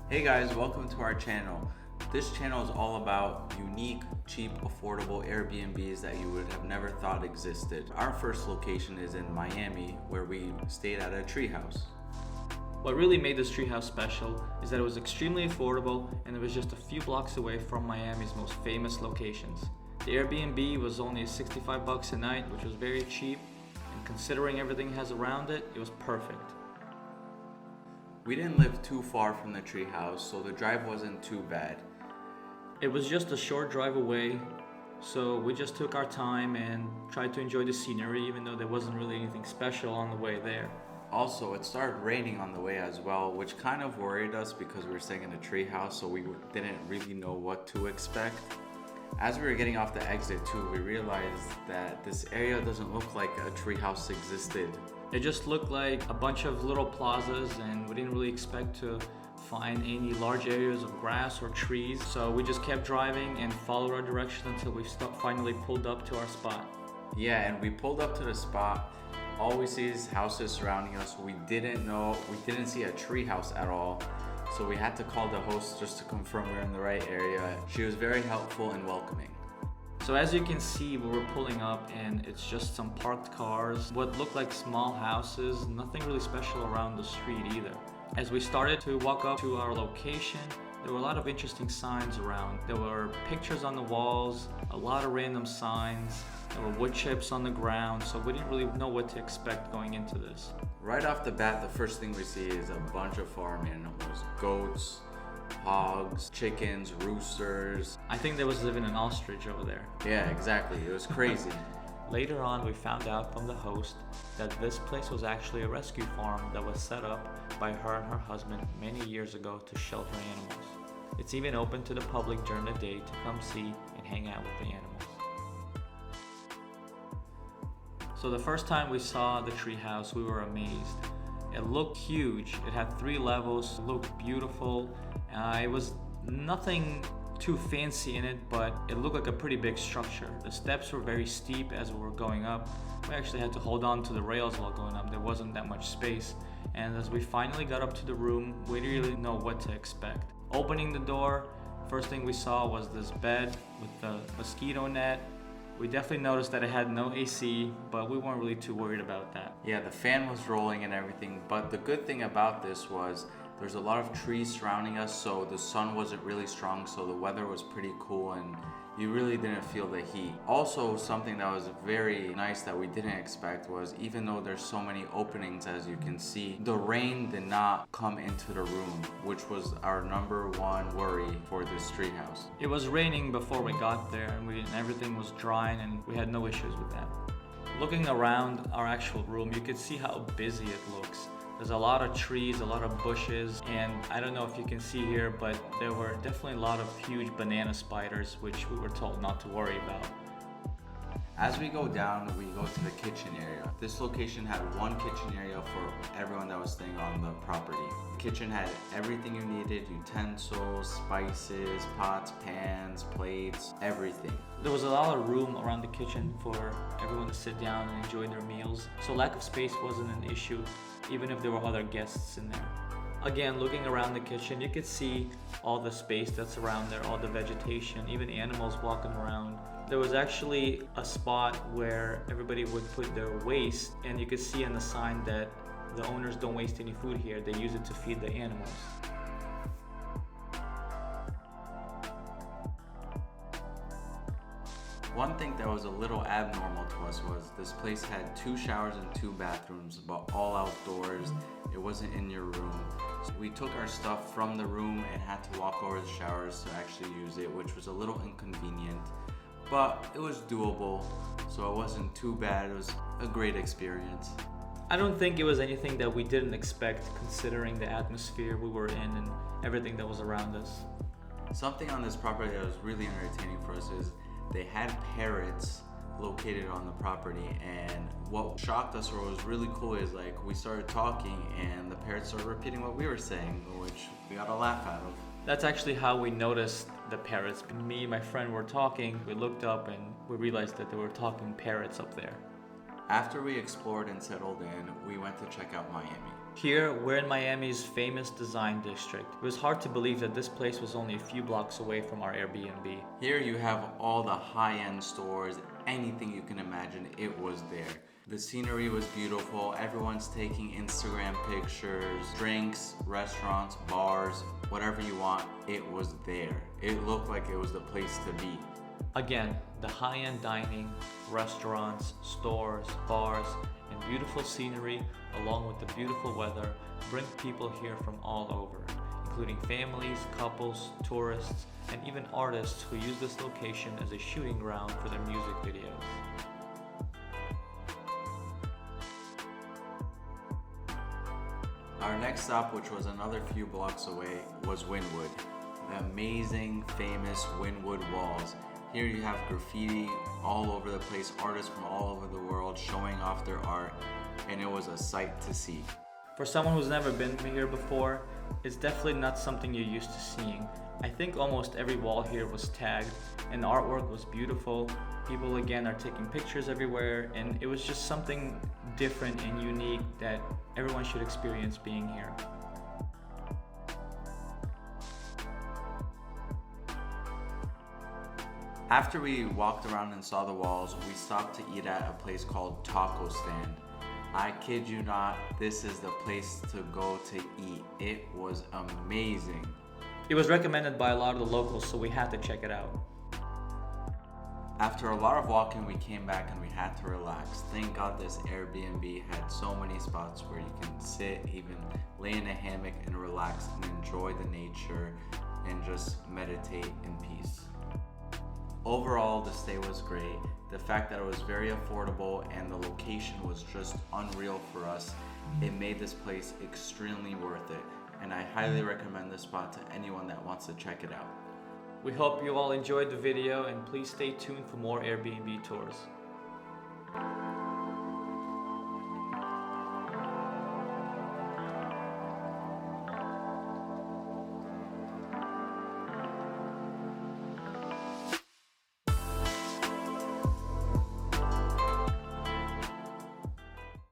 Hey guys, welcome to our channel. This channel is all about unique, cheap, affordable Airbnbs that you would have never thought existed. Our first location is in Miami, where we stayed at a treehouse. What really made this treehouse special is that it was extremely affordable and it was just a few blocks away from Miami's most famous locations. The Airbnb was only $65 a night, which was very cheap, and considering everything it has around it, it was perfect. We didn't live too far from the treehouse, so the drive wasn't too bad. It was just a short drive away, so we just took our time and tried to enjoy the scenery, even though there wasn't really anything special on the way there. Also, it started raining on the way as well, which kind of worried us because we were staying in a treehouse, so we didn't really know what to expect. As we were getting off the exit too, we realized that this area doesn't look like a treehouse existed. It just looked like a bunch of little plazas, and we didn't really expect to find any large areas of grass or trees. So we just kept driving and followed our direction until we finally pulled up to our spot. Yeah, and we pulled up to the spot. All we see is houses surrounding us. We didn't see a tree house at all. So we had to call the host just to confirm we were in the right area. She was very helpful and welcoming. So as you can see, we were pulling up and it's just some parked cars, what looked like small houses, nothing really special around the street either. As we started to walk up to our location, there were a lot of interesting signs around. There were pictures on the walls, a lot of random signs, there were wood chips on the ground, so we didn't really know what to expect going into this. Right off the bat, the first thing we see is a bunch of farm animals, goats, hogs, chickens, roosters. I think there was even an ostrich over there. Yeah, exactly. It was crazy. Later on, we found out from the host that this place was actually a rescue farm that was set up by her and her husband many years ago to shelter animals. It's even open to the public during the day to come see and hang out with the animals. So the first time we saw the treehouse, we were amazed. It looked huge. It had 3 levels, looked beautiful. It was nothing too fancy in it, but it looked like a pretty big structure. The steps were very steep as we were going up. We actually had to hold on to the rails while going up. There wasn't that much space. And as we finally got up to the room, we didn't really know what to expect. Opening the door, first thing we saw was this bed with the mosquito net. We definitely noticed that it had no AC, but we weren't really too worried about that. Yeah, the fan was rolling and everything, but the good thing about this was there's a lot of trees surrounding us, so the sun wasn't really strong, so the weather was pretty cool and you really didn't feel the heat. Also, something that was very nice that we didn't expect was, even though there's so many openings as you can see, the rain did not come into the room, which was our number one worry for this treehouse. It was raining before we got there and everything was drying and we had no issues with that. Looking around our actual room, you could see how busy it looks. There's a lot of trees, a lot of bushes, and I don't know if you can see here, but there were definitely a lot of huge banana spiders, which we were told not to worry about. As we go down, we go to the kitchen area. This location had one kitchen area for everyone that was staying on the property. The kitchen had everything you needed, utensils, spices, pots, pans, plates, everything. There was a lot of room around the kitchen for everyone to sit down and enjoy their meals, so lack of space wasn't an issue, even if there were other guests in there. Again, looking around the kitchen, you could see all the space that's around there, all the vegetation, even animals walking around. There was actually a spot where everybody would put their waste, and you could see on the sign that the owners don't waste any food here, they use it to feed the animals. One thing that was a little abnormal to us was this place had 2 showers and 2 bathrooms, but all outdoors. It wasn't in your room. So we took our stuff from the room and had to walk over the showers to actually use it, which was a little inconvenient, but it was doable, so it wasn't too bad. It was a great experience. I don't think it was anything that we didn't expect, considering the atmosphere we were in and everything that was around us. Something on this property that was really entertaining for us is they had parrots located on the property, and what shocked us or was really cool is like we started talking and the parrots started repeating what we were saying, which we got a laugh out of. That's actually how we noticed the parrots. Me and my friend were talking, we looked up and we realized that there were talking parrots up there. After we explored and settled in, we went to check out Miami. Here, we're in Miami's famous design district. It was hard to believe that this place was only a few blocks away from our Airbnb. Here you have all the high-end stores, anything you can imagine, it was there. The scenery was beautiful, everyone's taking Instagram pictures, drinks, restaurants, bars, whatever you want, it was there. It looked like it was the place to be. Again, the high-end dining, restaurants, stores, bars, and beautiful scenery, along with the beautiful weather, bring people here from all over, including families, couples, tourists, and even artists who use this location as a shooting ground for their music videos. Our next stop, which was another few blocks away, was Wynwood. The amazing, famous Wynwood Walls. Here you have graffiti all over the place, artists from all over the world showing off their art, and it was a sight to see. For someone who's never been here before, it's definitely not something you're used to seeing. I think almost every wall here was tagged, and the artwork was beautiful. People again are taking pictures everywhere, and it was just something different and unique that everyone should experience being here. After we walked around and saw the walls, we stopped to eat at a place called Taco Stand. I kid you not, this is the place to go to eat. It was amazing. It was recommended by a lot of the locals, so we had to check it out. After a lot of walking, we came back and we had to relax. Thank God this Airbnb had so many spots where you can sit, even lay in a hammock and relax and enjoy the nature and just meditate in peace. Overall, the stay was great. The fact that it was very affordable and the location was just unreal for us, it made this place extremely worth it. And I highly recommend this spot to anyone that wants to check it out. We hope you all enjoyed the video, and please stay tuned for more Airbnb tours.